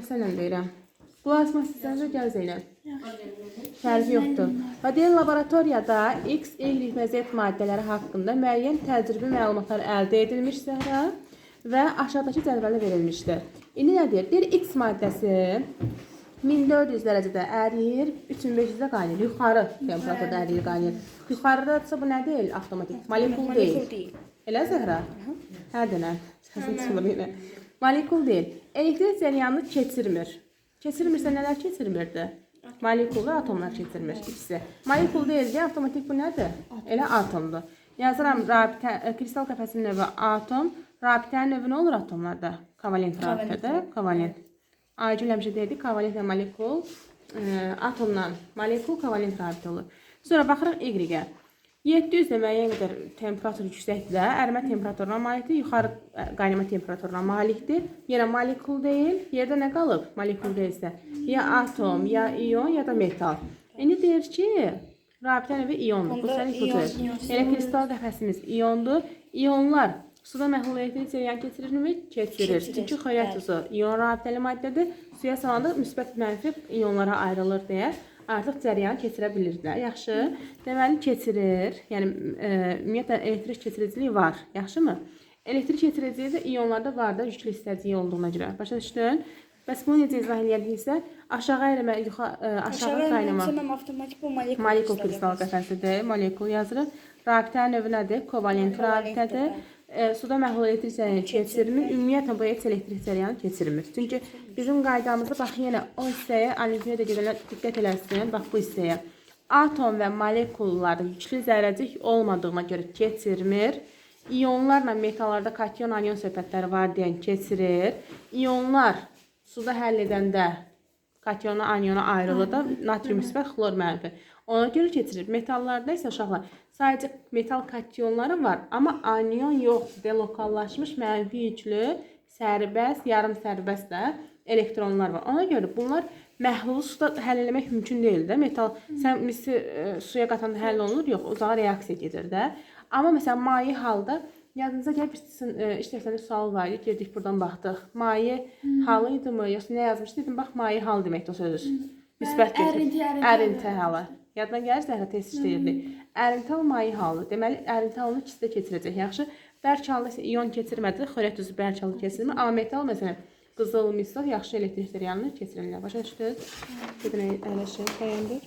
Sənlə deyirəm. Qulaq asmaq istəsənsə gəl Zeynəb. Fərqi yoxdur. Və deyir, laboratoriyada X, Y və Z maddələri haqqında müəyyən təcrübi məlumatlar əldə edilmiş Zəhra və aşağıdakı cədvəldə verilmişdir. İndi nə deyir? Deyir, X maddəsi 1400 dərəcədə əriyir, 3500-də qaynayır. Yuxarı temperaturda əriyir, qaynayır. Yuxarıdadsa bu nə deyil? Avtomatik. Molekul deyil. Elə Zəhra? Hər dənə. Səsin çıxılır yenə. Molekul deyil. Elektrik cəryanını keçirmir. Keçirmirsə nələr keçirmirdi? Molekul və atomlar keçirmir ikisi. Molekul deyildi, avtomatik bu nədir? Elə atomdur. Yazıram, kristal qəfəsinin növü atom. Rabitənin növü nə olur atomlarda? Kovalent rabitədə. Kovalent. Aygül həmişə deyirdi, kovalent və molekul. Atomla molekul kovalent rabitə olur. Sonra baxırıq Y-ə. 700 də müəyyən qədər temperatur yüksəkdir, ərimə temperaturuna malikdir, yuxarı qaynama temperaturuna malikdir. Yenə molekul deyil, yerdə nə qalıb? Molekul deyilsə, ya atom, ya ion, ya da metal. İndi deyir ki, rabitə növü iondur. Bu sənin ipucu. Elə kristal qəfəsimiz iondur. İonlar suda məhlul elektrik cəryanı keçirirmi? Keçirir. Çünki xörək tuzu ion rabitəli maddədir. Suya salanda müsbət mənfi ionlara ayrılır deyə artıq cəryanı keçirə bilirdilər. Yaxşı. Deməli, keçirir. Yəni, ümumiyyətlə, elektrik keçiriciliyi var. Yaxşımı? Elektrik keçiriciliyi də ionlarda var da, yüklü hissəciliyi olduğuna görə. Başa düşdün? Bəs bunu necə izah edilirsə, aşağı ərimə, aşağı qaynama. Molekul kristal qəfəsidir. Molekul yazırıq. Rabitənin növü nədir? Kovalent rabitədir. Suda məhlul elektrik cəryanı keçirmir. Ümumiyyətlə, bu heç elektrik cəryanı keçirmir. Çünki bizim qaydamızda, bax, yenə o hissəyə, olimpiada gedənlər diqqət eləsin, bax, bu hissəyə. Atom və molekullarda yüklü zərrəcik olmadığına görə keçirmir. İonlarla metallarda kation, anion söhbətləri var deyən keçirir. İonlar suda həll edəndə kationa, aniona ayrılır da, natrium müsbət, xlor mənfi. Ona görə keçirir. Metallarda isə uşaqlar sadəcə metal kationları var, amma anion yoxdur. Delokallaşmış, mənfi yüklü, sərbəst, yarım sərbəst də elektronlar var. Ona görə bunlar məhlulu suda həll eləmək mümkün deyil də. Metal, sən suya qatanda həll olunur, yox, uzağa reaksiya gedir də. Amma məsələn, maye halda, yadınıza gəlib, işləsəndə sual var idi, girdik buradan baxdıq. Maye halı idi mi, yoxsa nə yazmışdı? Dedim, bax, maye halı deməkdir o sözü. Müsbət gedir. Ərinti halı. Yadına gəlir, Zəhra test işləyirdi. Ərinti halı, maye halı. Deməli, ərinti halını ikisi də keçirəcək. Yaxşı, bərk halı isə ion keçirmədi, xörək tuzu bərk halı keçirmir. Amma metal, məsələn, qızıl, misal, yaxşı elektrik cəryanını keçirirlər. Başa düşdünüz? Gedin əyləşin, bəyəndir.